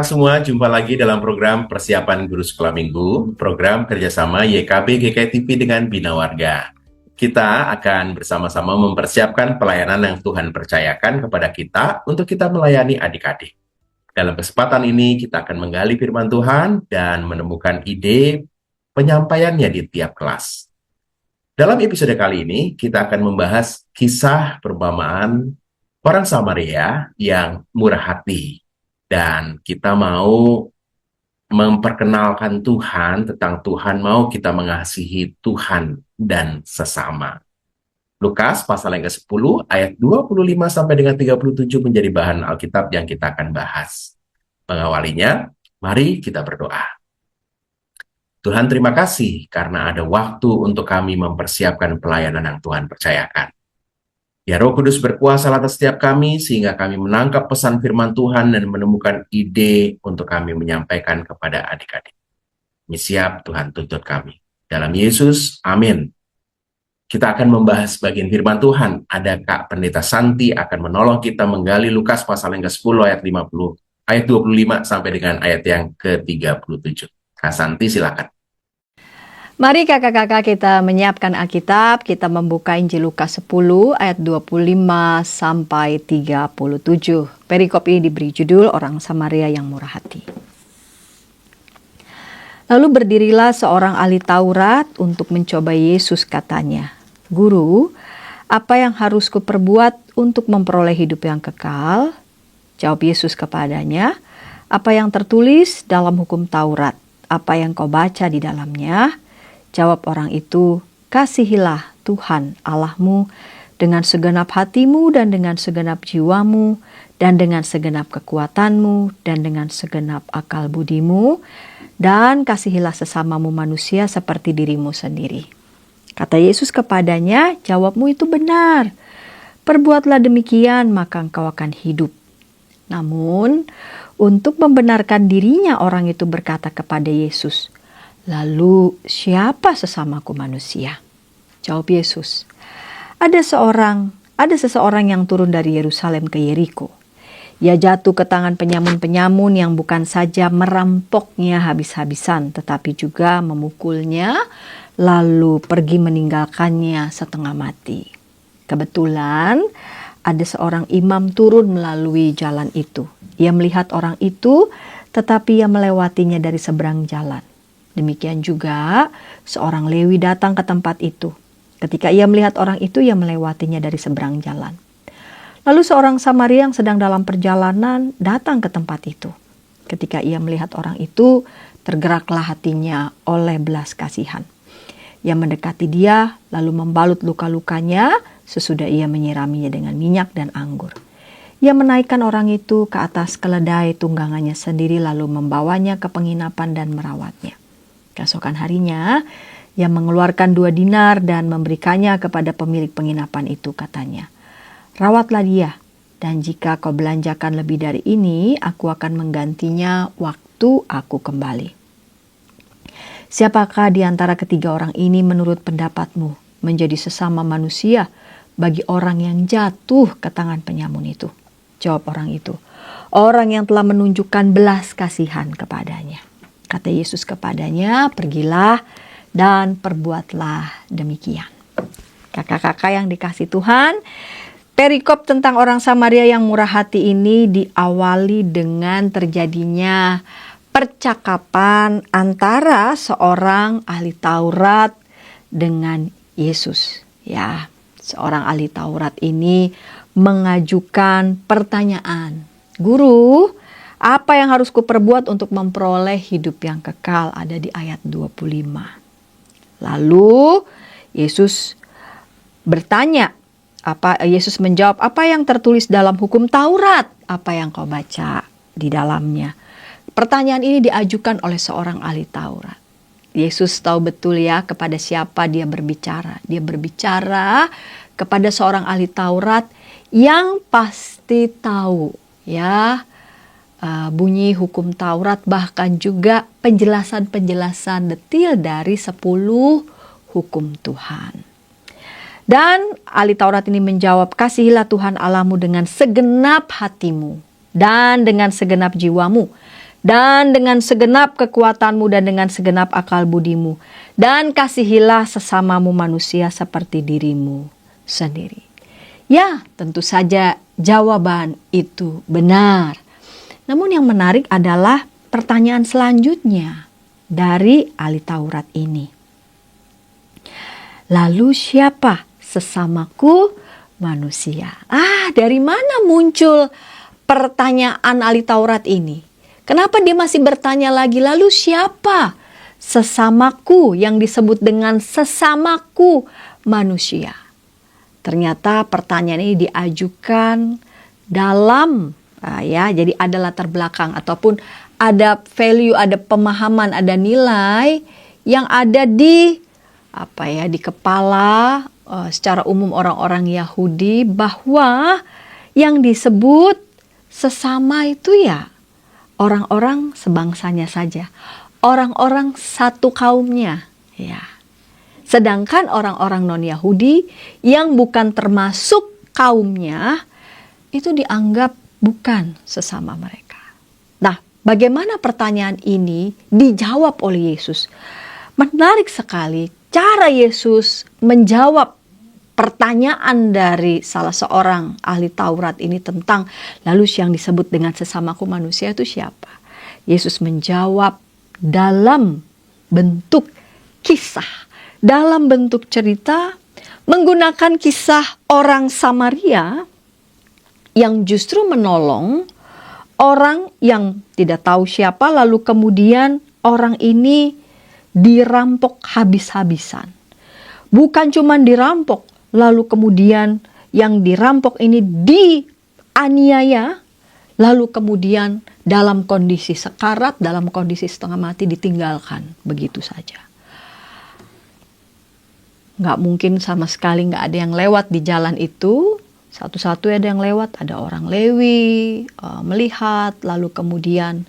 semua, jumpa lagi dalam program Persiapan Guru Sekolah Minggu, program kerjasama YKB GKI TV dengan Bina Warga. Kita akan bersama-sama mempersiapkan pelayanan yang Tuhan percayakan kepada kita untuk kita melayani adik-adik. Dalam kesempatan ini, kita akan menggali firman Tuhan dan menemukan ide penyampaiannya di tiap kelas. Dalam episode kali ini, kita akan membahas kisah perumpamaan orang Samaria yang murah hati. Dan kita mau memperkenalkan Tuhan, tentang Tuhan mau kita mengasihi Tuhan dan sesama. Lukas pasal yang ke-10 ayat 25 sampai dengan 37 menjadi bahan Alkitab yang kita akan bahas. Mengawalinya, mari kita berdoa. Tuhan, terima kasih karena ada waktu untuk kami mempersiapkan pelayanan yang Tuhan percayakan. Ya, Roh Kudus berkuasa atas setiap kami sehingga kami menangkap pesan firman Tuhan dan menemukan ide untuk kami menyampaikan kepada adik-adik. Ini siap Tuhan tuntut kami. Dalam Yesus, amin. Kita akan membahas bagian firman Tuhan. Ada Kak Pendeta Santi akan menolong kita menggali Lukas pasal yang ke-10 ayat 25 sampai dengan ayat yang ke-37. Kak Santi, silakan. Mari kakak-kakak kita menyiapkan Alkitab, kita membuka Injil Lukas 10 ayat 25 sampai 37. Perikop ini diberi judul Orang Samaria yang Murah Hati. Lalu berdirilah seorang ahli Taurat untuk mencoba Yesus, katanya, "Guru, apa yang harus kuperbuat untuk memperoleh hidup yang kekal?" Jawab Yesus kepadanya, "Apa yang tertulis dalam hukum Taurat? Apa yang kau baca di dalamnya?" Jawab orang itu, "Kasihilah Tuhan Allahmu dengan segenap hatimu dan dengan segenap jiwamu dan dengan segenap kekuatanmu dan dengan segenap akal budimu, dan kasihilah sesamamu manusia seperti dirimu sendiri." Kata Yesus kepadanya, "Jawabmu itu benar. Perbuatlah demikian, maka engkau akan hidup." Namun, untuk membenarkan dirinya, orang itu berkata kepada Yesus, "Lalu siapa sesamaku manusia?" Jawab Yesus, Ada seseorang yang turun dari Yerusalem ke Yeriko. Ia jatuh ke tangan penyamun-penyamun yang bukan saja merampoknya habis-habisan, tetapi juga memukulnya, lalu pergi meninggalkannya setengah mati. Kebetulan ada seorang imam turun melalui jalan itu. Ia melihat orang itu, tetapi ia melewatinya dari seberang jalan. Demikian juga seorang Lewi datang ke tempat itu. Ketika ia melihat orang itu, ia melewatinya dari seberang jalan. Lalu seorang Samaria yang sedang dalam perjalanan datang ke tempat itu. Ketika ia melihat orang itu, tergeraklah hatinya oleh belas kasihan. Ia mendekati dia, lalu membalut luka-lukanya sesudah ia menyiraminya dengan minyak dan anggur. Ia menaikkan orang itu ke atas keledai tunggangannya sendiri, lalu membawanya ke penginapan dan merawatnya. Keesokan harinya, ia mengeluarkan 2 dinar dan memberikannya kepada pemilik penginapan itu, katanya, "Rawatlah dia, dan jika kau belanjakan lebih dari ini, aku akan menggantinya waktu aku kembali." Siapakah di antara ketiga orang ini menurut pendapatmu menjadi sesama manusia bagi orang yang jatuh ke tangan penyamun itu? Jawab orang itu, "Orang yang telah menunjukkan belas kasihan kepadanya." Kata Yesus kepadanya, "Pergilah dan perbuatlah demikian." Kakak-kakak yang dikasihi Tuhan, perikop tentang orang Samaria yang murah hati ini diawali dengan terjadinya percakapan antara seorang ahli Taurat dengan Yesus. Ya, seorang ahli Taurat ini mengajukan pertanyaan, "Guru, apa yang harus kuperbuat untuk memperoleh hidup yang kekal?" Ada di ayat 25. Lalu Yesus bertanya, Yesus menjawab, "Apa yang tertulis dalam hukum Taurat? Apa yang kau baca di dalamnya?" Pertanyaan ini diajukan oleh seorang ahli Taurat. Yesus tahu betul ya kepada siapa dia berbicara. Dia berbicara kepada seorang ahli Taurat yang pasti tahu ya bunyi hukum Taurat, bahkan juga penjelasan-penjelasan detil dari 10 hukum Tuhan. Dan ahli Taurat ini menjawab, "Kasihilah Tuhan Allahmu dengan segenap hatimu dan dengan segenap jiwamu dan dengan segenap kekuatanmu dan dengan segenap akal budimu. Dan kasihilah sesamamu manusia seperti dirimu sendiri. Ya, tentu saja jawaban itu benar. Namun yang menarik adalah pertanyaan selanjutnya dari ahli Taurat ini. Lalu siapa sesamaku manusia? Dari mana muncul pertanyaan ahli Taurat ini? Kenapa dia masih bertanya lagi, lalu siapa sesamaku yang disebut dengan sesamaku manusia? Ternyata pertanyaan ini diajukan dalam, jadi ada latar belakang ataupun ada value, ada pemahaman, ada nilai yang ada di kepala secara umum orang-orang Yahudi, bahwa yang disebut sesama itu ya orang-orang sebangsanya saja, orang-orang satu kaumnya, ya. Sedangkan orang-orang non-Yahudi yang bukan termasuk kaumnya itu dianggap bukan sesama mereka. Nah, bagaimana pertanyaan ini dijawab oleh Yesus? Menarik sekali cara Yesus menjawab pertanyaan dari salah seorang ahli Taurat ini tentang lalu yang disebut dengan sesamaku manusia itu siapa? Yesus menjawab dalam bentuk kisah, dalam bentuk cerita, menggunakan kisah orang Samaria yang justru menolong orang yang tidak tahu siapa, lalu kemudian orang ini dirampok habis-habisan. Bukan cuma dirampok, lalu kemudian yang dirampok ini dianiaya, lalu kemudian dalam kondisi sekarat, dalam kondisi setengah mati ditinggalkan begitu saja. Nggak mungkin sama sekali nggak ada yang lewat di jalan itu. Satu-satu ada yang lewat, ada orang Lewi melihat, lalu kemudian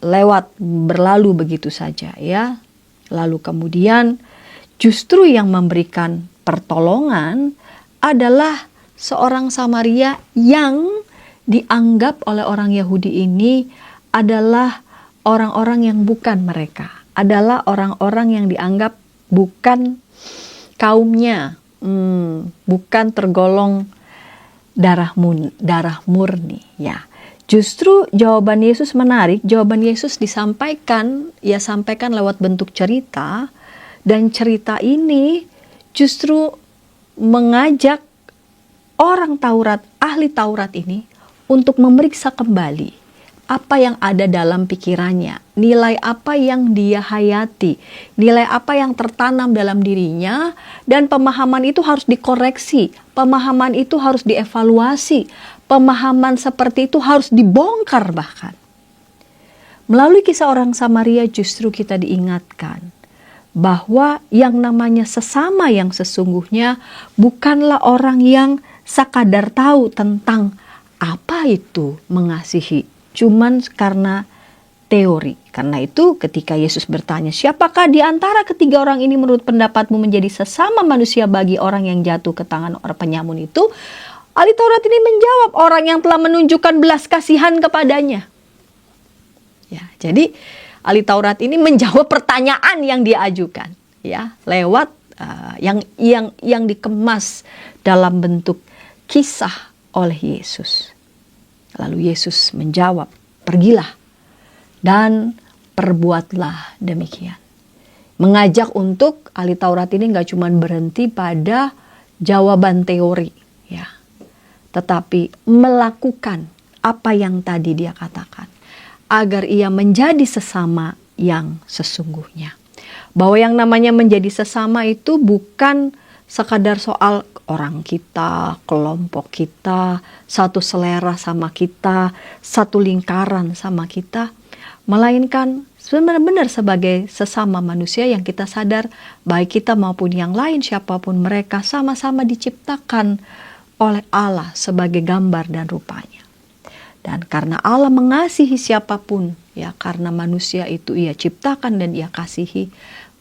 lewat berlalu begitu saja ya. Lalu kemudian justru yang memberikan pertolongan adalah seorang Samaria yang dianggap oleh orang Yahudi ini adalah orang-orang yang bukan mereka, adalah orang-orang yang dianggap bukan kaumnya, bukan tergolong darah murni ya. Justru jawaban Yesus menarik. Jawaban Yesus disampaikan, ia sampaikan lewat bentuk cerita, dan cerita ini justru mengajak orang Taurat, ahli Taurat ini untuk memeriksa kembali apa yang ada dalam pikirannya, nilai apa yang dia hayati, nilai apa yang tertanam dalam dirinya, dan pemahaman itu harus dikoreksi, pemahaman itu harus dievaluasi, pemahaman seperti itu harus dibongkar bahkan. Melalui kisah orang Samaria justru kita diingatkan bahwa yang namanya sesama yang sesungguhnya bukanlah orang yang sekadar tahu tentang apa itu mengasihi, cuman karena teori. Karena itu ketika Yesus bertanya, siapakah di antara ketiga orang ini menurut pendapatmu menjadi sesama manusia bagi orang yang jatuh ke tangan orang penyamun itu? Ahli Taurat ini menjawab, orang yang telah menunjukkan belas kasihan kepadanya. Ya, jadi ahli Taurat ini menjawab pertanyaan yang dia ajukan, ya, lewat yang dikemas dalam bentuk kisah oleh Yesus. Lalu Yesus menjawab, pergilah dan perbuatlah demikian. Mengajak untuk ahli Taurat ini nggak cuma berhenti pada jawaban teori, ya, tetapi melakukan apa yang tadi dia katakan, agar ia menjadi sesama yang sesungguhnya. Bahwa yang namanya menjadi sesama itu bukan sekadar soal orang kita, kelompok kita, satu selera sama kita, satu lingkaran sama kita, melainkan benar-benar sebagai sesama manusia yang kita sadar baik kita maupun yang lain, siapapun mereka, sama-sama diciptakan oleh Allah sebagai gambar dan rupanya. Dan karena Allah mengasihi siapapun, ya, karena manusia itu ia ciptakan dan ia kasihi,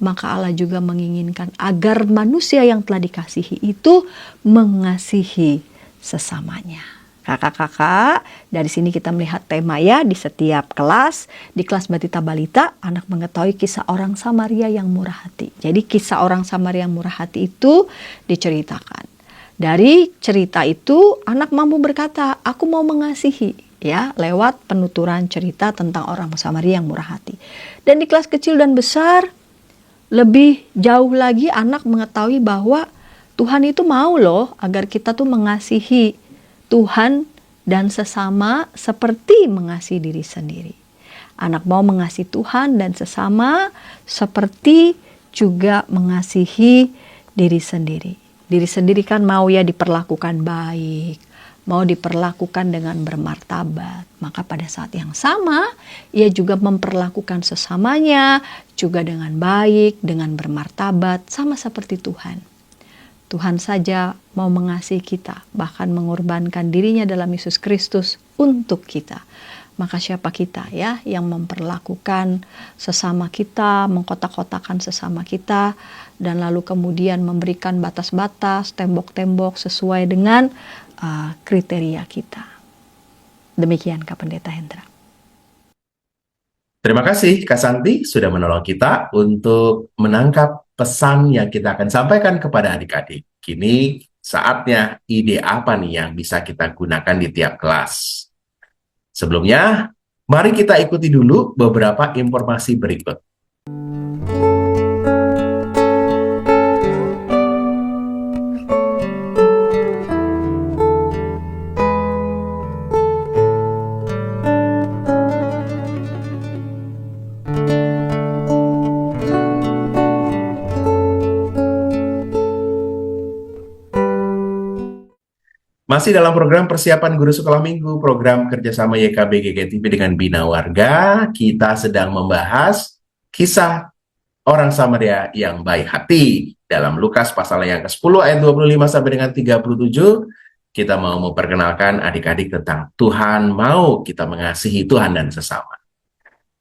maka Allah juga menginginkan agar manusia yang telah dikasihi itu mengasihi sesamanya. Kakak-kakak, dari sini kita melihat tema ya, di setiap kelas, di kelas Batita Balita, anak mengetahui kisah orang Samaria yang murah hati. Jadi kisah orang Samaria yang murah hati itu diceritakan. Dari cerita itu, anak mampu berkata, aku mau mengasihi, ya, lewat penuturan cerita tentang orang Samaria yang murah hati. Dan di kelas kecil dan besar, lebih jauh lagi anak mengetahui bahwa Tuhan itu mau loh agar kita tuh mengasihi Tuhan dan sesama seperti mengasihi diri sendiri. Anak mau mengasihi Tuhan dan sesama seperti juga mengasihi diri sendiri. Diri sendiri kan mau ya diperlakukan baik, mau diperlakukan dengan bermartabat. Maka pada saat yang sama, ia juga memperlakukan sesamanya juga dengan baik, dengan bermartabat, sama seperti Tuhan. Tuhan saja mau mengasihi kita, bahkan mengorbankan dirinya dalam Yesus Kristus untuk kita. Maka siapa kita ya yang memperlakukan sesama kita, mengkotak-kotakan sesama kita, dan lalu kemudian memberikan batas-batas, tembok-tembok sesuai dengan kriteria kita. Demikian Kak Pendeta Hendra. Terima kasih Kak Santi sudah menolong kita untuk menangkap pesan yang kita akan sampaikan kepada adik-adik. Kini saatnya ide apa nih yang bisa kita gunakan di tiap kelas. Sebelumnya, mari kita ikuti dulu beberapa informasi berikut. Masih dalam program persiapan guru sekolah minggu, program kerjasama YKB GKTV dengan Bina Warga, kita sedang membahas kisah orang Samaria yang baik hati. Dalam Lukas pasal yang ke-10 ayat 25 sampai dengan 37, kita mau memperkenalkan adik-adik tentang Tuhan mau kita mengasihi Tuhan dan sesama.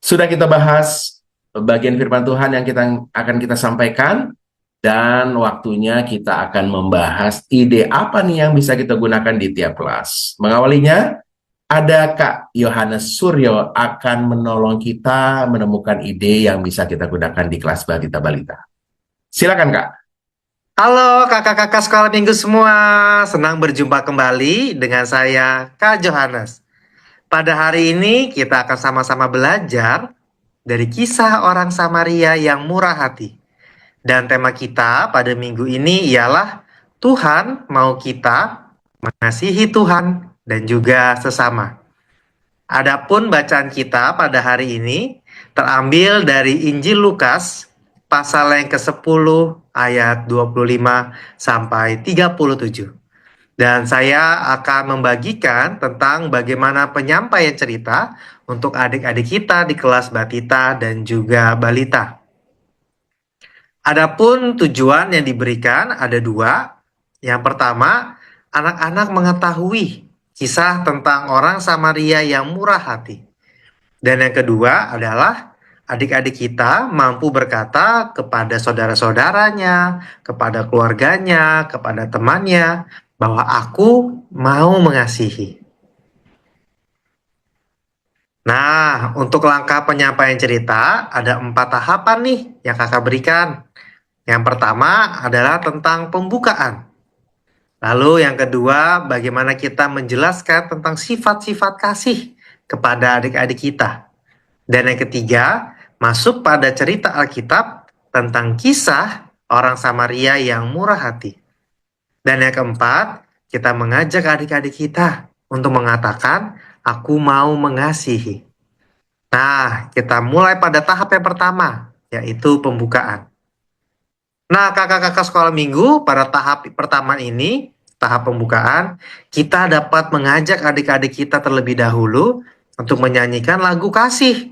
Sudah kita bahas bagian firman Tuhan yang akan kita sampaikan, dan waktunya kita akan membahas ide apa nih yang bisa kita gunakan di tiap kelas. Mengawalinya, ada Kak Yohanes Suryo akan menolong kita menemukan ide yang bisa kita gunakan di kelas Batita Balita. Silakan Kak. Halo kakak-kakak sekolah minggu semua, senang berjumpa kembali dengan saya Kak Yohanes. Pada hari ini kita akan sama-sama belajar dari kisah orang Samaria yang murah hati. Dan tema kita pada minggu ini ialah Tuhan mau kita mengasihi Tuhan dan juga sesama. Adapun bacaan kita pada hari ini terambil dari Injil Lukas pasal yang ke-10 ayat 25 sampai 37. Dan saya akan membagikan tentang bagaimana penyampaian cerita untuk adik-adik kita di kelas Batita dan juga Balita. Adapun tujuan yang diberikan ada dua. Yang pertama, anak-anak mengetahui kisah tentang orang Samaria yang murah hati. Dan yang kedua adalah adik-adik kita mampu berkata kepada saudara-saudaranya, kepada keluarganya, kepada temannya, bahwa aku mau mengasihi. Nah, untuk langkah penyampaian cerita, ada 4 tahapan nih yang kakak berikan. Yang pertama adalah tentang pembukaan. Lalu yang kedua, bagaimana kita menjelaskan tentang sifat-sifat kasih kepada adik-adik kita. Dan yang ketiga, masuk pada cerita Alkitab tentang kisah orang Samaria yang murah hati. Dan yang keempat, kita mengajak adik-adik kita untuk mengatakan, aku mau mengasihi. Nah, kita mulai pada tahap yang pertama, yaitu pembukaan. Nah, kakak-kakak sekolah minggu, pada tahap pertama ini, tahap pembukaan, kita dapat mengajak adik-adik kita terlebih dahulu untuk menyanyikan lagu kasih.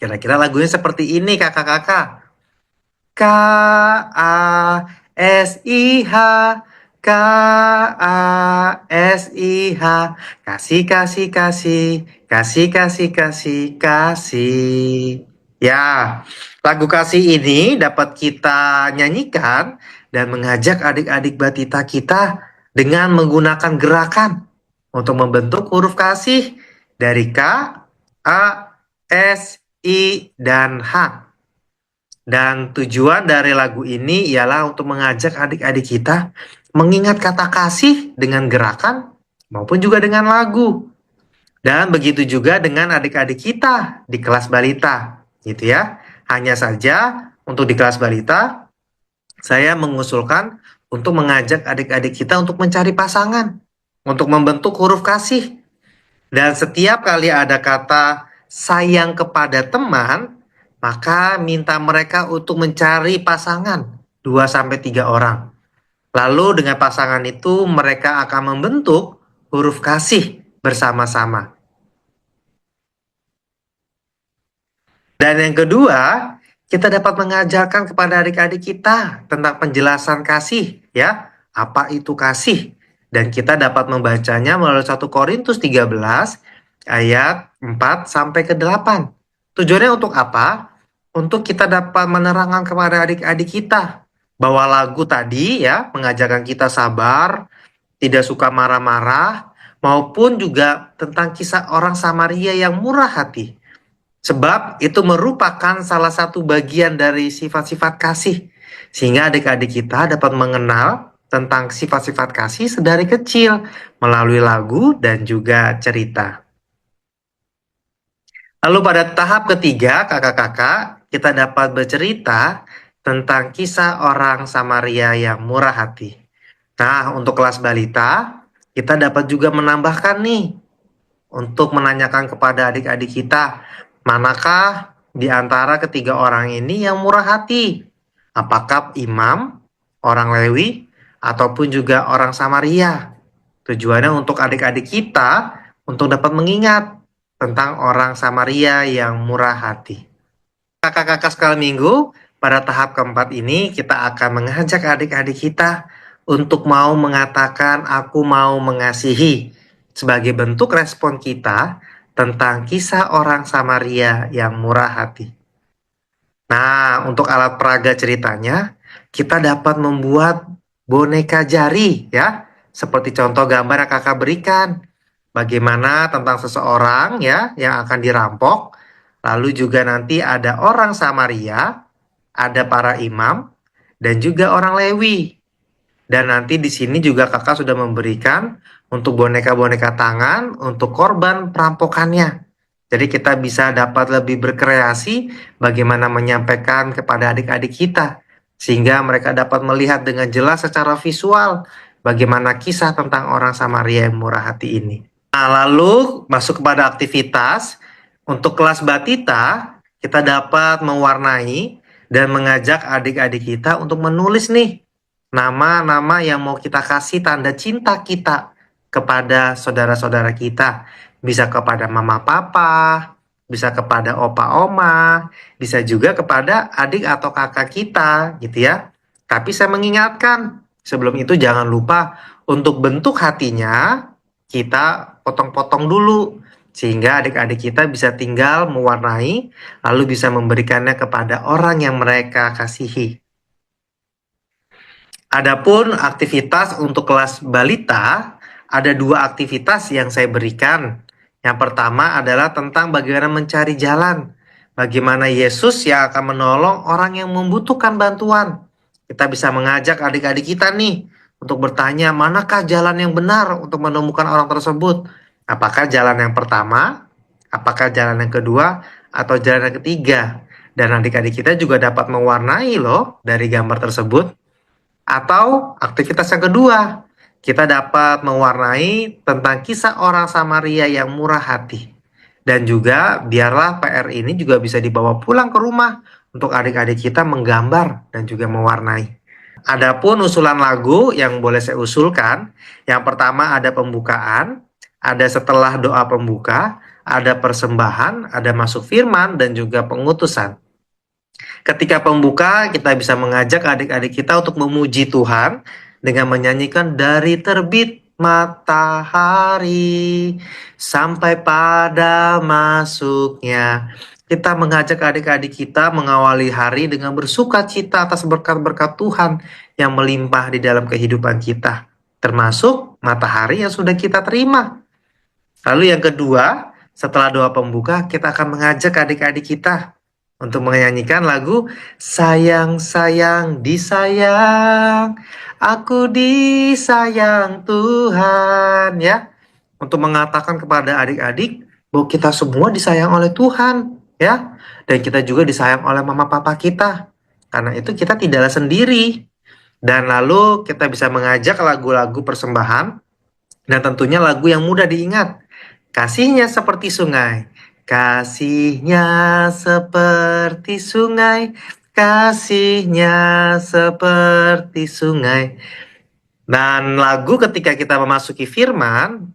Kira-kira lagunya seperti ini, kakak-kakak. K-A-S-I-H, K-A-S-I-H, kasih, kasih, kasih, kasih, kasih, kasih, kasih. Ya, lagu kasih ini dapat kita nyanyikan dan mengajak adik-adik Batita kita dengan menggunakan gerakan untuk membentuk huruf kasih dari K, A, S, I, dan H. Dan tujuan dari lagu ini ialah untuk mengajak adik-adik kita mengingat kata kasih dengan gerakan maupun juga dengan lagu. Dan begitu juga dengan adik-adik kita di kelas balita, gitu ya. Hanya saja untuk di kelas balita, saya mengusulkan untuk mengajak adik-adik kita untuk mencari pasangan, untuk membentuk huruf kasih. Dan setiap kali ada kata sayang kepada teman, maka minta mereka untuk mencari pasangan 2-3 orang. Lalu dengan pasangan itu mereka akan membentuk huruf kasih bersama-sama. Dan yang kedua, kita dapat mengajarkan kepada adik-adik kita tentang penjelasan kasih, ya. Apa itu kasih? Dan kita dapat membacanya melalui 1 Korintus 13 ayat 4 sampai ke 8. Tujuannya untuk apa? Untuk kita dapat menerangkan kepada adik-adik kita bahwa lagu tadi ya mengajarkan kita sabar, tidak suka marah-marah, maupun juga tentang kisah orang Samaria yang murah hati. Sebab itu merupakan salah satu bagian dari sifat-sifat kasih. Sehingga adik-adik kita dapat mengenal tentang sifat-sifat kasih sedari kecil melalui lagu dan juga cerita. Lalu pada tahap ketiga, kakak-kakak, kita dapat bercerita tentang kisah orang Samaria yang murah hati. Nah, untuk kelas balita, kita dapat juga menambahkan nih, untuk menanyakan kepada adik-adik kita, manakah di antara ketiga orang ini yang murah hati? Apakah imam, orang Lewi, ataupun juga orang Samaria? Tujuannya untuk adik-adik kita untuk dapat mengingat tentang orang Samaria yang murah hati. Kakak-kakak sekalian minggu, pada tahap keempat ini kita akan mengajak adik-adik kita untuk mau mengatakan aku mau mengasihi sebagai bentuk respon kita tentang kisah orang Samaria yang murah hati. Nah, untuk alat peraga ceritanya, kita dapat membuat boneka jari ya, seperti contoh gambar yang kakak berikan. Bagaimana tentang seseorang ya yang akan dirampok, lalu juga nanti ada orang Samaria, ada para imam, dan juga orang Lewi. Dan nanti di sini juga kakak sudah memberikan untuk boneka-boneka tangan untuk korban perampokannya. Jadi kita bisa dapat lebih berkreasi bagaimana menyampaikan kepada adik-adik kita. Sehingga mereka dapat melihat dengan jelas secara visual bagaimana kisah tentang orang Samaria yang murah hati ini. Nah, lalu masuk kepada aktivitas. Untuk kelas batita, kita dapat mewarnai dan mengajak adik-adik kita untuk menulis nih nama-nama yang mau kita kasih tanda cinta kita kepada saudara-saudara kita. Bisa kepada mama papa, bisa kepada opa oma, bisa juga kepada adik atau kakak kita gitu ya. Tapi saya mengingatkan, sebelum itu jangan lupa untuk bentuk hatinya kita potong-potong dulu. Sehingga adik-adik kita bisa tinggal mewarnai, lalu bisa memberikannya kepada orang yang mereka kasihi. Adapun aktivitas untuk kelas balita, ada 2 aktivitas yang saya berikan. Yang pertama adalah tentang bagaimana mencari jalan. Bagaimana Yesus yang akan menolong orang yang membutuhkan bantuan. Kita bisa mengajak adik-adik kita nih untuk bertanya manakah jalan yang benar untuk menemukan orang tersebut. Apakah jalan yang pertama, apakah jalan yang kedua, atau jalan yang ketiga. Dan adik-adik kita juga dapat mewarnai loh dari gambar tersebut. Atau aktivitas yang kedua, kita dapat mewarnai tentang kisah orang Samaria yang murah hati. Dan juga biarlah PR ini juga bisa dibawa pulang ke rumah untuk adik-adik kita menggambar dan juga mewarnai. Adapun usulan lagu yang boleh saya usulkan, yang pertama ada pembukaan, ada setelah doa pembuka, ada persembahan, ada masuk firman, dan juga pengutusan. Ketika pembuka, kita bisa mengajak adik-adik kita untuk memuji Tuhan dengan menyanyikan dari terbit matahari sampai pada masuknya. Kita mengajak adik-adik kita mengawali hari dengan bersuka cita atas berkat-berkat Tuhan yang melimpah di dalam kehidupan kita. Termasuk matahari yang sudah kita terima. Lalu yang kedua, setelah doa pembuka, kita akan mengajak adik-adik kita untuk menyanyikan lagu Sayang, Sayang, Disayang, Aku Disayang Tuhan, ya. Untuk mengatakan kepada adik-adik bahwa kita semua disayang oleh Tuhan, ya. Dan kita juga disayang oleh mama papa kita. Karena itu kita tidaklah sendiri. Dan lalu kita bisa mengajak lagu-lagu persembahan, dan tentunya lagu yang mudah diingat. Kasihnya seperti sungai, kasihnya seperti sungai, kasihnya seperti sungai. Dan lagu ketika kita memasuki firman,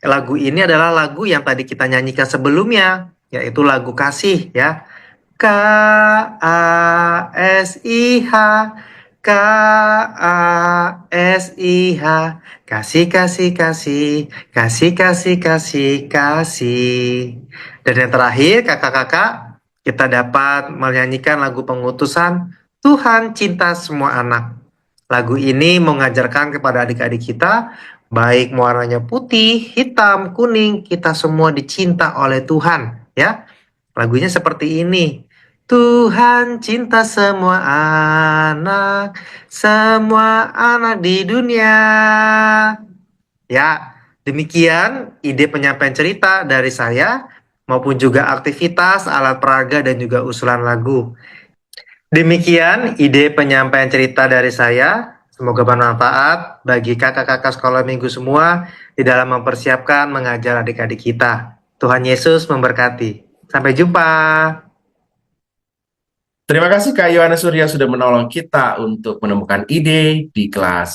lagu ini adalah lagu yang tadi kita nyanyikan sebelumnya, yaitu lagu kasih, ya. Kasih, kasih, kasih, kasih, kasih, kasih, kasih, kasih, kasih. Dan yang terakhir, kakak-kakak, kita dapat menyanyikan lagu pengutusan Tuhan Cinta Semua Anak. Lagu ini mengajarkan kepada adik-adik kita, baik warnanya putih, hitam, kuning, kita semua dicinta oleh Tuhan, ya. Lagunya seperti ini. Tuhan cinta semua anak di dunia. Ya, demikian ide penyampaian cerita dari saya, maupun juga aktivitas, alat peraga, dan juga usulan lagu. Demikian ide penyampaian cerita dari saya. Semoga bermanfaat bagi kakak-kakak sekolah minggu semua di dalam mempersiapkan mengajar adik-adik kita. Tuhan Yesus memberkati. Sampai jumpa. Terima kasih Kak Yohanes Surya sudah menolong kita untuk menemukan ide di kelas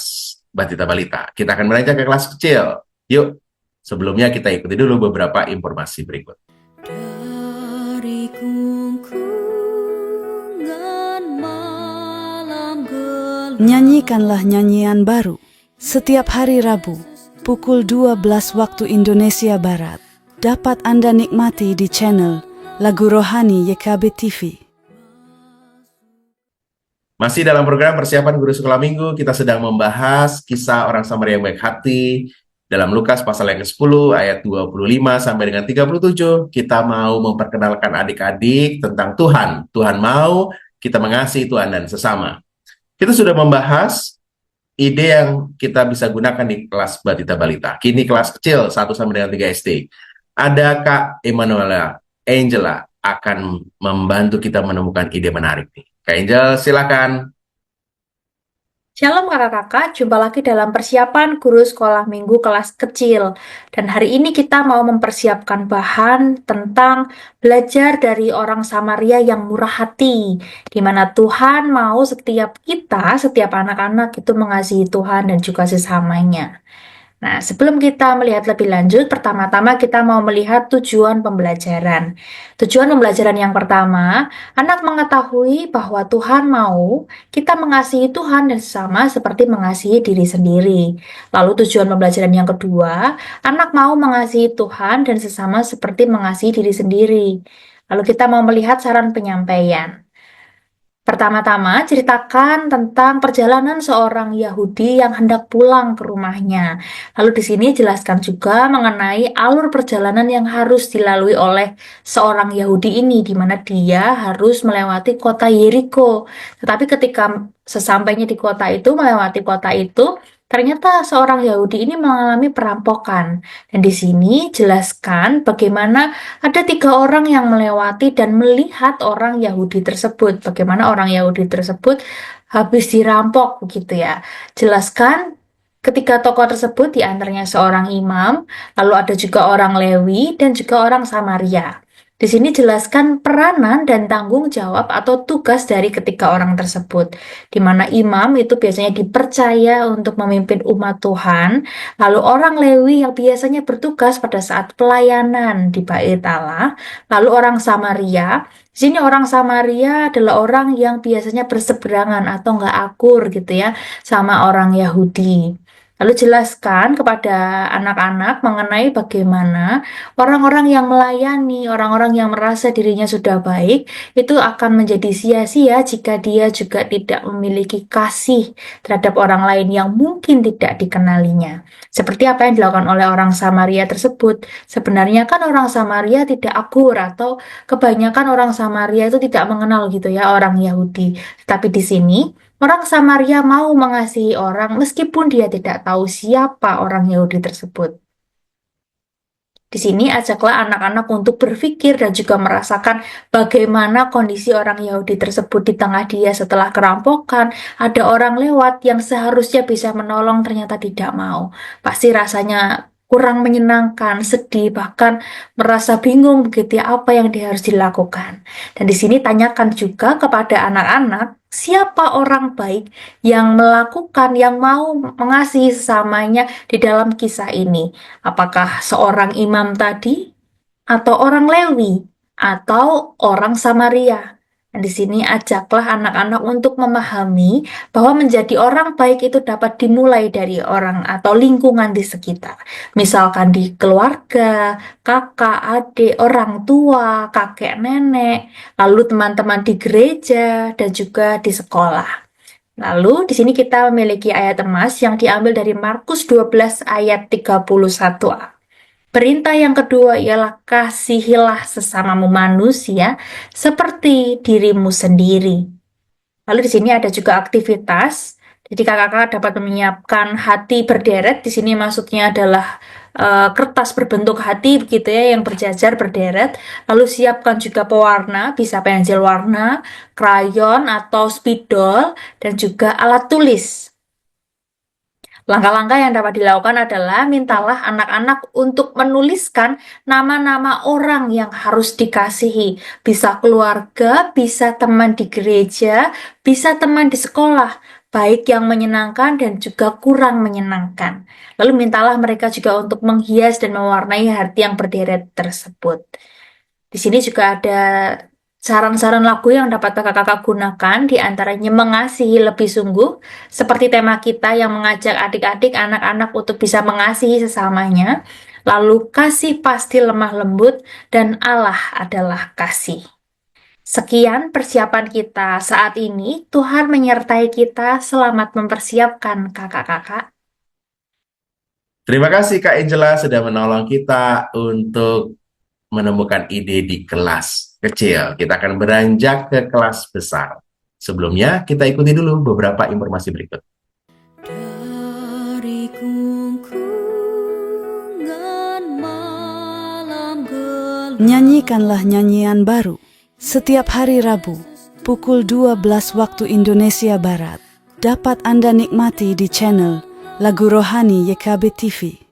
Batita Balita. Kita akan beranjak ke kelas kecil. Yuk, sebelumnya kita ikuti dulu beberapa informasi berikut. Dari gungkungan malam gelap. Nyanyikanlah nyanyian baru setiap hari Rabu pukul 12 waktu Indonesia Barat. Dapat Anda nikmati di channel Lagu Rohani YKB TV. Masih dalam program persiapan guru sekolah minggu, kita sedang membahas kisah orang Samaria yang baik hati dalam Lukas pasal yang ke-10 ayat 25 sampai dengan 37. Kita mau memperkenalkan adik-adik tentang Tuhan. Tuhan mau kita mengasihi Tuhan dan sesama. Kita sudah membahas ide yang kita bisa gunakan di kelas Batita Balita. Kini kelas kecil 1 sampai dengan 3 SD. Ada Kak Emanuela Angela akan membantu kita menemukan ide menarik nih. Kak Angel, silakan. Shalom kakak-kakak, jumpa lagi dalam persiapan guru sekolah minggu kelas kecil. Dan hari ini kita mau mempersiapkan bahan tentang belajar dari orang Samaria yang murah hati. Di mana Tuhan mau setiap kita, setiap anak-anak itu mengasihi Tuhan dan juga sesamanya. Nah, sebelum kita melihat lebih lanjut, pertama-tama kita mau melihat tujuan pembelajaran. Tujuan pembelajaran yang pertama, anak mengetahui bahwa Tuhan mau kita mengasihi Tuhan dan sesama seperti mengasihi diri sendiri. Lalu tujuan pembelajaran yang kedua, anak mau mengasihi Tuhan dan sesama seperti mengasihi diri sendiri. Lalu kita mau melihat saran penyampaian. Pertama-tama, ceritakan tentang perjalanan seorang Yahudi yang hendak pulang ke rumahnya. Lalu di sini jelaskan juga mengenai alur perjalanan yang harus dilalui oleh seorang Yahudi ini, di mana dia harus melewati kota Yeriko. Tetapi ketika sesampainya di kota itu, melewati kota itu, ternyata seorang Yahudi ini mengalami perampokan. Dan di sini jelaskan bagaimana ada 3 orang yang melewati dan melihat orang Yahudi tersebut. Bagaimana orang Yahudi tersebut habis dirampok begitu ya. Jelaskan ketiga tokoh tersebut diantaranya seorang imam, lalu ada juga orang Lewi dan juga orang Samaria. Di sini jelaskan peranan dan tanggung jawab atau tugas dari ketiga orang tersebut. Di mana imam itu biasanya dipercaya untuk memimpin umat Tuhan, lalu orang Lewi yang biasanya bertugas pada saat pelayanan di Bait Allah, lalu orang Samaria. Di sini orang Samaria adalah orang yang biasanya berseberangan atau nggak akur gitu ya sama orang Yahudi. Lalu jelaskan kepada anak-anak mengenai bagaimana orang-orang yang melayani, orang-orang yang merasa dirinya sudah baik, itu akan menjadi sia-sia jika dia juga tidak memiliki kasih terhadap orang lain yang mungkin tidak dikenalinya. Seperti apa yang dilakukan oleh orang Samaria tersebut. Sebenarnya kan orang Samaria tidak akur, atau kebanyakan orang Samaria itu tidak mengenal gitu ya orang Yahudi. Tapi di sini orang Samaria mau mengasihi orang meskipun dia tidak tahu siapa orang Yahudi tersebut. Di sini ajaklah anak-anak untuk berpikir dan juga merasakan bagaimana kondisi orang Yahudi tersebut di tengah dia setelah kerampokan. Ada orang lewat yang seharusnya bisa menolong ternyata tidak mau. Pasti rasanya kurang menyenangkan, sedih, bahkan merasa bingung begitu ya apa yang dia harus dilakukan. Dan di sini tanyakan juga kepada anak-anak, siapa orang baik yang melakukan, yang mau mengasihi sesamanya di dalam kisah ini. Apakah seorang imam tadi, atau orang Lewi, atau orang Samaria? Dan di sini ajaklah anak-anak untuk memahami bahwa menjadi orang baik itu dapat dimulai dari orang atau lingkungan di sekitar. Misalkan di keluarga, kakak, adik, orang tua, kakek, nenek, lalu teman-teman di gereja, dan juga di sekolah. Lalu di sini kita memiliki ayat emas yang diambil dari Markus 12 ayat 31a. Perintah yang kedua ialah kasihilah sesamamu manusia seperti dirimu sendiri. Lalu di sini ada juga aktivitas. Jadi kakak-kakak dapat menyiapkan hati berderet. Di sini maksudnya adalah kertas berbentuk hati begitu ya, yang berjajar berderet. Lalu siapkan juga pewarna, bisa pensil warna, krayon atau spidol, dan juga alat tulis. Langkah-langkah yang dapat dilakukan adalah mintalah anak-anak untuk menuliskan nama-nama orang yang harus dikasihi. Bisa keluarga, bisa teman di gereja, bisa teman di sekolah, baik yang menyenangkan dan juga kurang menyenangkan. Lalu mintalah mereka juga untuk menghias dan mewarnai hati yang berderet tersebut. Di sini juga ada saran-saran lagu yang dapat kakak-kakak gunakan, di antaranya mengasihi lebih sungguh, seperti tema kita yang mengajak adik-adik, anak-anak untuk bisa mengasihi sesamanya. Lalu kasih pasti lemah lembut, dan Allah adalah kasih. Sekian persiapan kita saat ini. Tuhan menyertai kita. Selamat mempersiapkan kakak-kakak. Terima kasih Kak Angela sudah menolong kita untuk menemukan ide di kelas kecil. Kita akan beranjak ke kelas besar. Sebelumnya, kita ikuti dulu beberapa informasi berikut. Dari gungkungan malam gelap. Nyanyikanlah nyanyian baru setiap hari Rabu pukul 12 waktu Indonesia Barat. Dapat Anda nikmati di channel Lagu Rohani YKB TV.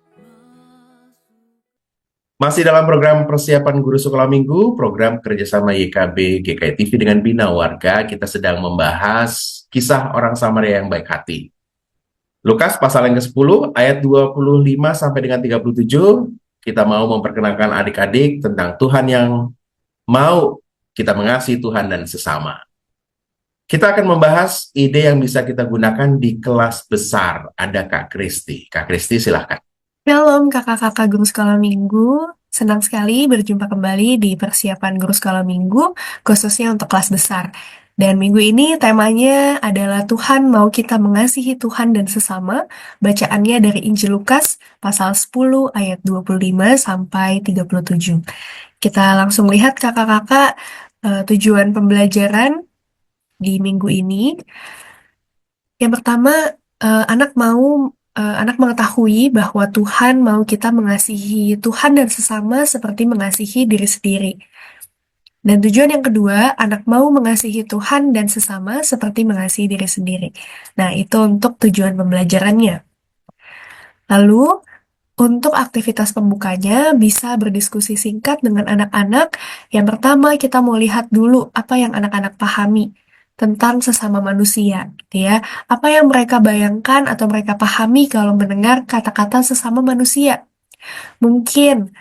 Masih dalam program persiapan guru sekolah minggu, program kerjasama YKB GKI TV dengan Bina Warga, kita sedang membahas kisah orang Samaria yang baik hati. Lukas pasal yang ke-10 ayat 25 sampai dengan 37, kita mau memperkenalkan adik-adik tentang Tuhan yang mau kita mengasihi Tuhan dan sesama. Kita akan membahas ide yang bisa kita gunakan di kelas besar. Ada Kak Kristi. Kak Kristi, silahkan. Shalom kakak-kakak guru sekolah minggu, senang sekali berjumpa kembali di persiapan guru sekolah minggu, khususnya untuk kelas besar. Dan minggu ini temanya adalah Tuhan mau kita mengasihi Tuhan dan sesama, bacaannya dari Injil Lukas pasal 10 ayat 25 sampai 37. Kita langsung lihat kakak-kakak tujuan pembelajaran di minggu ini. Yang pertama, anak mengetahui bahwa Tuhan mau kita mengasihi Tuhan dan sesama seperti mengasihi diri sendiri. Dan tujuan yang kedua, anak mau mengasihi Tuhan dan sesama seperti mengasihi diri sendiri. Nah, itu untuk tujuan pembelajarannya. Lalu, untuk aktivitas pembukanya bisa berdiskusi singkat dengan anak-anak. Yang pertama, kita mau lihat dulu apa yang anak-anak pahami tentang sesama manusia, gitu ya. Apa yang mereka bayangkan atau mereka pahami kalau mendengar kata-kata sesama manusia. Mungkin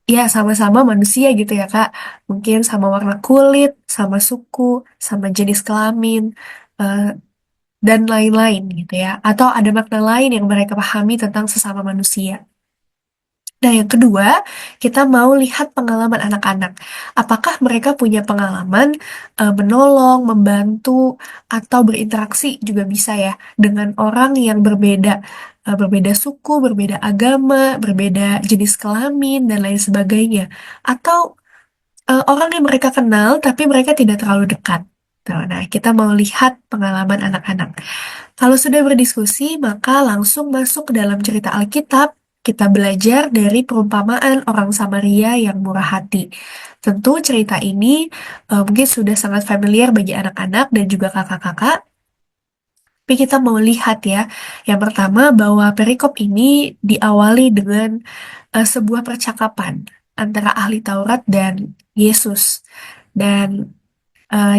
ya sama-sama manusia gitu ya Kak. Mungkin sama warna kulit, sama suku, sama jenis kelamin, dan lain-lain gitu ya. Atau ada makna lain yang mereka pahami tentang sesama manusia. Nah, yang kedua, kita mau lihat pengalaman anak-anak. Apakah mereka punya pengalaman menolong, membantu, atau berinteraksi juga bisa ya dengan orang yang berbeda, berbeda suku, berbeda agama, berbeda jenis kelamin, dan lain sebagainya. Atau orang yang mereka kenal, tapi mereka tidak terlalu dekat. Nah, kita mau lihat pengalaman anak-anak. Kalau sudah berdiskusi, maka langsung masuk ke dalam cerita Alkitab. Kita belajar dari perumpamaan orang Samaria yang murah hati. Tentu cerita ini mungkin sudah sangat familiar bagi anak-anak dan juga kakak-kakak. Tapi kita mau lihat ya, yang pertama bahwa perikop ini diawali dengan sebuah percakapan antara ahli Taurat dan Yesus. Dan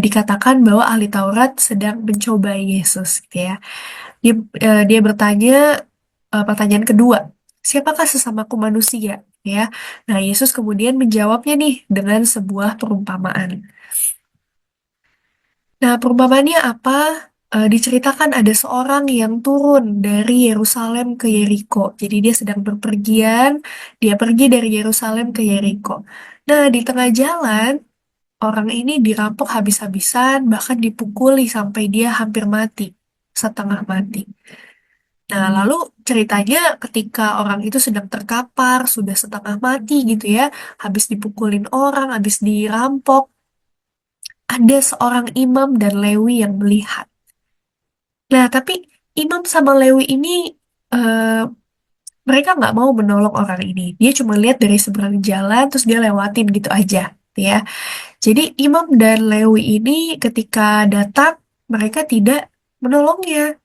dikatakan bahwa ahli Taurat sedang mencoba Yesus, gitu ya. Dia bertanya pertanyaan kedua, siapakah sesamaku manusia? Ya, nah Yesus kemudian menjawabnya nih dengan sebuah perumpamaan. Nah, perumpamaannya apa? Diceritakan ada seorang yang turun dari Yerusalem ke Yeriko. Jadi dia sedang berpergian, dia pergi dari Yerusalem ke Yeriko. Nah, di tengah jalan, orang ini dirampok habis-habisan, bahkan dipukuli sampai dia hampir mati, setengah mati. Nah, lalu ceritanya ketika orang itu sedang terkapar, sudah setengah mati gitu ya, habis dipukulin orang, habis dirampok, ada seorang imam dan Lewi yang melihat. Nah, tapi imam sama Lewi ini, eh, mereka nggak mau menolong orang ini. Dia cuma lihat dari seberang jalan, terus dia lewatin gitu aja, gitu ya. Jadi imam dan Lewi ini ketika datang, mereka tidak menolongnya.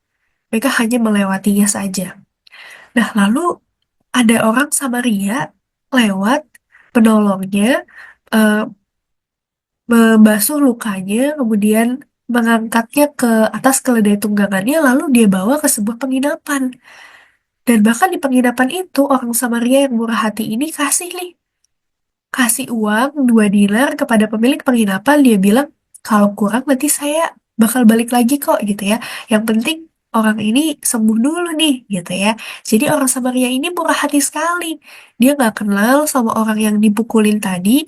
Mereka hanya melewatinya saja. Nah, lalu ada orang Samaria lewat menolongnya, eh, membasuh lukanya, kemudian mengangkatnya ke atas keledai tunggangannya, lalu dia bawa ke sebuah penginapan. Dan bahkan di penginapan itu, orang Samaria yang murah hati ini kasih uang 2 dinar kepada pemilik penginapan. Dia bilang, kalau kurang nanti saya bakal balik lagi kok gitu ya. Yang penting orang ini sembuh dulu nih gitu ya. Jadi orang Samaria ini murah hati sekali. Dia nggak kenal sama orang yang dipukulin tadi,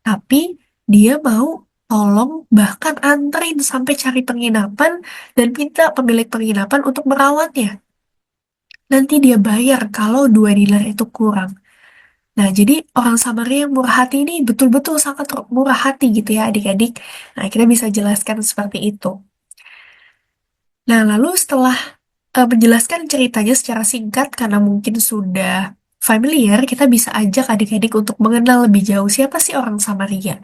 tapi dia mau tolong bahkan anterin sampai cari penginapan dan minta pemilik penginapan untuk merawatnya. Nanti dia bayar kalau 2 dinar itu kurang. Nah, jadi orang Samaria yang murah hati ini betul-betul sangat murah hati gitu ya adik-adik. Nah, kita bisa jelaskan seperti itu. Nah, lalu setelah menjelaskan ceritanya secara singkat karena mungkin sudah familiar, kita bisa ajak adik-adik untuk mengenal lebih jauh siapa sih orang Samaria.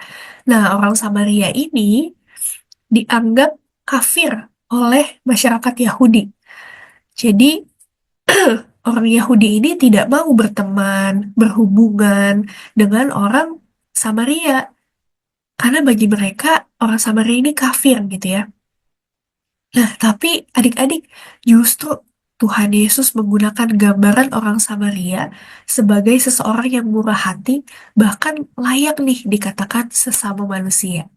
Nah, orang Samaria ini dianggap kafir oleh masyarakat Yahudi. Jadi, orang Yahudi ini tidak mau berteman, berhubungan dengan orang Samaria. Karena bagi mereka, orang Samaria ini kafir gitu ya. Nah, tapi adik-adik, justru Tuhan Yesus menggunakan gambaran orang Samaria sebagai seseorang yang murah hati, bahkan layak nih dikatakan sesama manusia.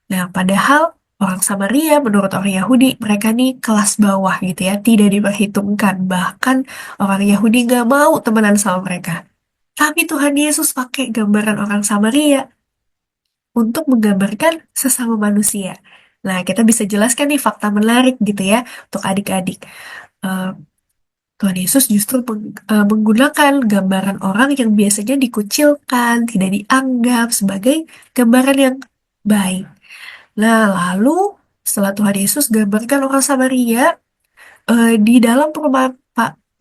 Nah, padahal orang Samaria menurut orang Yahudi, mereka nih kelas bawah gitu ya, tidak diperhitungkan. Bahkan orang Yahudi nggak mau temenan sama mereka. Tapi Tuhan Yesus pakai gambaran orang Samaria untuk menggambarkan sesama manusia. Nah, kita bisa jelaskan nih fakta menarik gitu ya untuk adik-adik. Eh, Tuhan Yesus justru menggunakan gambaran orang yang biasanya dikucilkan, tidak dianggap sebagai gambaran yang baik. Nah, lalu setelah Tuhan Yesus gambarkan orang Samaria, di dalam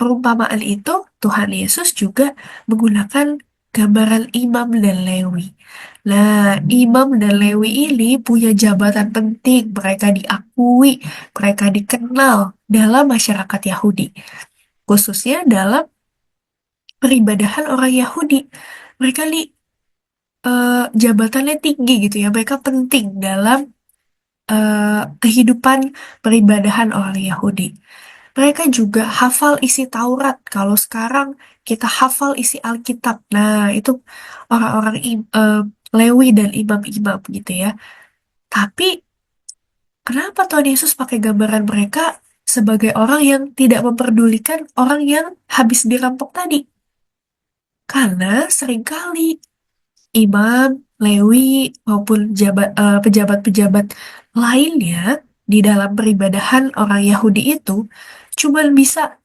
perumpamaan itu, Tuhan Yesus juga menggunakan gambaran imam dan Lewi. Nah, imam dan Lewi ini punya jabatan penting. Mereka diakui, mereka dikenal dalam masyarakat Yahudi. Khususnya dalam peribadahan orang Yahudi. Mereka nih jabatannya tinggi gitu ya. Mereka penting dalam kehidupan peribadahan orang Yahudi. Mereka juga hafal isi Taurat. Kalau sekarang kita hafal isi Alkitab. Nah, itu orang-orang Lewi dan imam-imam gitu ya. Tapi Kenapa Tuhan Yesus pakai gambaran mereka sebagai orang yang tidak memperdulikan orang yang habis dirampok tadi? Karena seringkali imam, Lewi, maupun pejabat-pejabat lainnya di dalam peribadahan orang Yahudi itu cuma bisa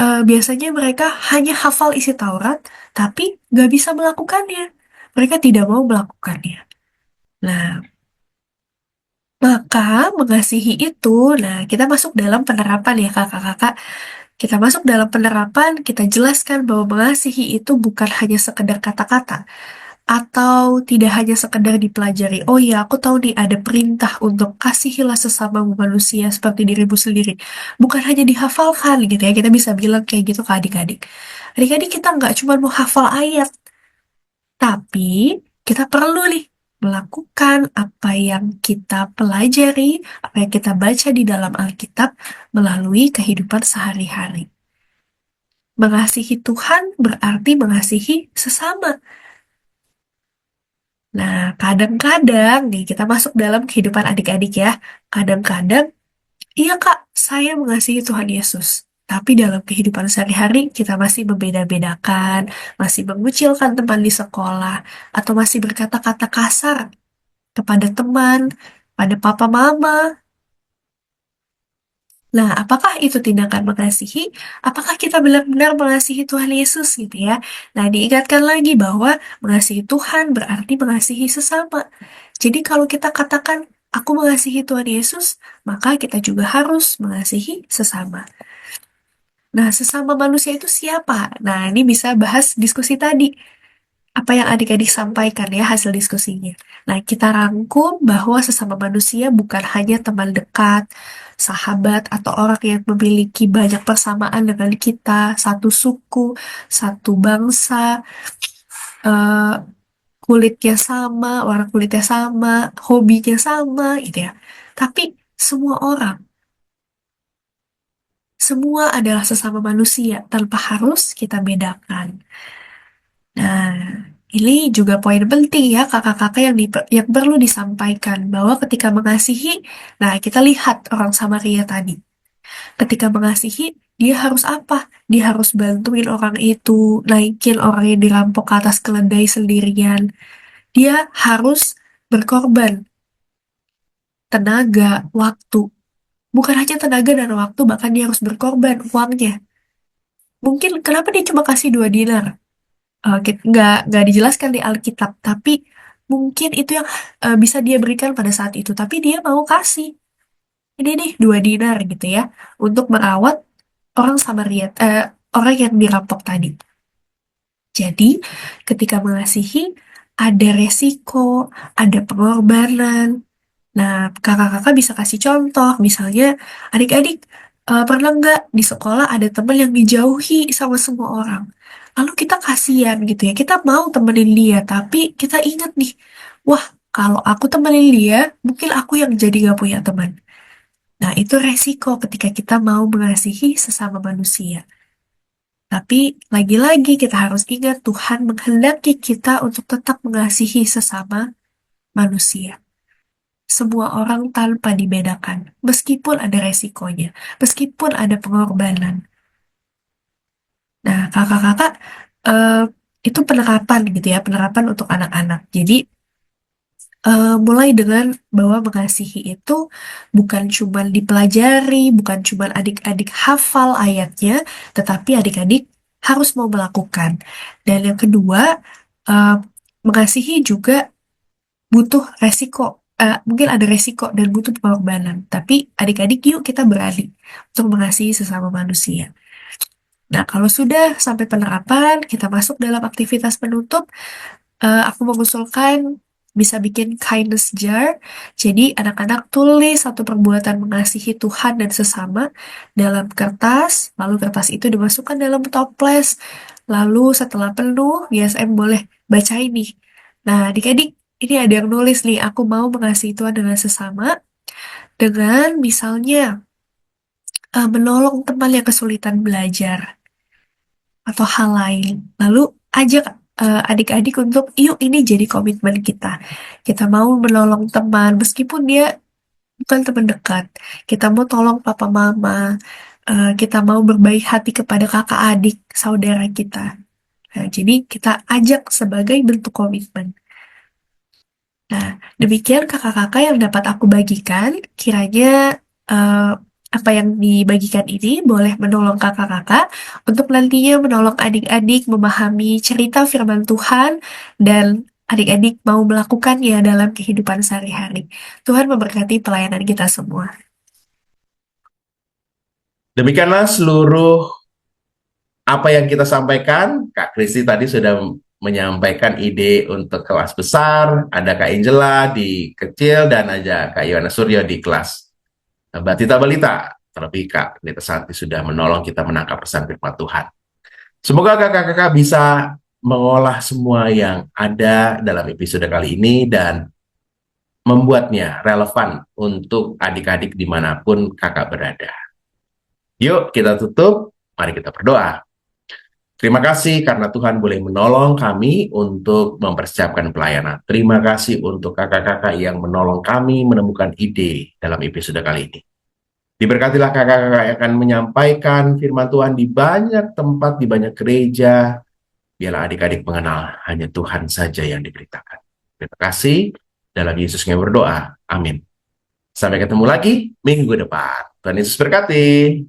biasanya mereka hanya hafal isi Taurat, tapi nggak bisa melakukannya. Mereka tidak mau melakukannya. Nah, maka mengasihi itu, nah kita masuk dalam penerapan ya kakak-kakak. Kita masuk dalam penerapan, kita jelaskan bahwa mengasihi itu bukan hanya sekedar kata-kata, atau tidak hanya sekedar dipelajari. Oh ya, aku tahu nih ada perintah untuk kasihilah sesama manusia seperti dirimu sendiri. Bukan hanya dihafalkan gitu ya, kita bisa bilang kayak gitu ke adik-adik. Adik-adik kita nggak cuma mau hafal ayat, tapi kita perlu nih melakukan apa yang kita pelajari, apa yang kita baca di dalam Alkitab melalui kehidupan sehari-hari. Mengasihi Tuhan berarti mengasihi sesama. Nah, kadang-kadang nih kita masuk dalam kehidupan adik-adik ya. Kadang-kadang, iya Kak, saya mengasihi Tuhan Yesus. Tapi dalam kehidupan sehari-hari kita masih membeda-bedakan, masih mengucilkan teman di sekolah, atau masih berkata-kata kasar kepada teman, pada papa mama. Nah, apakah itu tindakan mengasihi? Apakah kita benar-benar mengasihi Tuhan Yesus gitu ya? Nah, diingatkan lagi bahwa mengasihi Tuhan berarti mengasihi sesama. Jadi kalau kita katakan, aku mengasihi Tuhan Yesus, maka kita juga harus mengasihi sesama. Nah, sesama manusia itu siapa? Nah, ini bisa bahas diskusi tadi. Apa yang adik-adik sampaikan ya hasil diskusinya. Nah, kita rangkum bahwa sesama manusia bukan hanya teman dekat, sahabat, atau orang yang memiliki banyak persamaan dengan kita, satu suku, satu bangsa, eh, kulitnya sama, warna kulitnya sama, hobinya sama, gitu ya. Tapi semua orang, semua adalah sesama manusia tanpa harus kita bedakan. Nah, ini juga poin penting ya kakak-kakak yang perlu disampaikan bahwa ketika mengasihi, nah kita lihat orang Samaria tadi. Ketika mengasihi, dia harus apa? Dia harus bantuin orang itu, naikin orang yang dirampok ke atas keledai sendirian. Dia harus berkorban tenaga, waktu. Bukan hanya tenaga dan waktu, bahkan dia harus berkorban uangnya. Mungkin kenapa dia cuma kasih 2 dinar? Nggak dijelaskan di Alkitab, tapi mungkin itu yang bisa dia berikan pada saat itu. Tapi dia mau kasih. Ini nih 2 dinar gitu ya, untuk merawat orang Samaria, orang yang dirampok tadi. Jadi, ketika mengasihi, ada resiko, ada pengorbanan. Nah, kakak-kakak bisa kasih contoh, misalnya adik-adik pernah nggak di sekolah ada teman yang dijauhi sama semua orang. Lalu kita kasihan gitu ya, kita mau temenin dia, tapi kita ingat nih, wah kalau aku temenin dia, mungkin aku yang jadi nggak punya teman. Nah, itu resiko ketika kita mau mengasihi sesama manusia. Tapi lagi-lagi kita harus ingat Tuhan menghendaki kita untuk tetap mengasihi sesama manusia. Semua orang tanpa dibedakan, meskipun ada resikonya, meskipun ada pengorbanan. Nah, kakak-kakak, eh, itu penerapan gitu ya, penerapan untuk anak-anak. Jadi, mulai dengan bahwa mengasihi itu bukan cuma dipelajari, bukan cuma adik-adik hafal ayatnya, tetapi adik-adik harus mau melakukan. Dan yang kedua, eh, mengasihi juga butuh resiko. Mungkin ada resiko dan butuh pengorbanan. Tapi adik-adik yuk kita berani untuk mengasihi sesama manusia. Nah, kalau sudah sampai penerapan, kita masuk dalam aktivitas penutup. Aku mengusulkan bisa bikin kindness jar. Jadi anak-anak tulis satu perbuatan mengasihi Tuhan dan sesama dalam kertas. Lalu kertas itu dimasukkan dalam toples. Lalu setelah penuh, GSM boleh baca ini. Nah, adik-adik, ini ada yang nulis nih, aku mau mengasihi Tuhan dengan sesama. Dengan misalnya menolong teman yang kesulitan belajar atau hal lain. Lalu ajak adik-adik untuk yuk ini jadi komitmen kita. Kita mau menolong teman meskipun dia bukan teman dekat. Kita mau tolong papa mama, kita mau berbaik hati kepada kakak adik, saudara kita. Nah, jadi kita ajak sebagai bentuk komitmen. Nah, demikian kakak-kakak yang dapat aku bagikan. Kiranya apa yang dibagikan ini boleh menolong kakak-kakak untuk nantinya menolong adik-adik memahami cerita firman Tuhan dan adik-adik mau melakukannya dalam kehidupan sehari-hari. Tuhan memberkati pelayanan kita semua. Demikianlah seluruh apa yang kita sampaikan. Kak Kristi tadi sudah menyampaikan ide untuk kelas besar, ada Kak Angela di kecil, dan ada Kak Yohana Suryo di kelas Batita Balita. Terlebih Kak Nita Santi sudah menolong kita menangkap pesan firman Tuhan. Semoga kakak-kakak bisa mengolah semua yang ada dalam episode kali ini dan membuatnya relevan untuk adik-adik dimanapun kakak berada. Yuk kita tutup, mari kita berdoa. Terima kasih karena Tuhan boleh menolong kami untuk mempersiapkan pelayanan. Terima kasih untuk kakak-kakak yang menolong kami menemukan ide dalam episode kali ini. Diberkatilah kakak-kakak yang akan menyampaikan firman Tuhan di banyak tempat, di banyak gereja. Biarlah adik-adik mengenal hanya Tuhan saja yang diberitakan. Terima kasih. Dalam Yesus kami berdoa. Amin. Sampai ketemu lagi minggu depan. Tuhan Yesus berkati.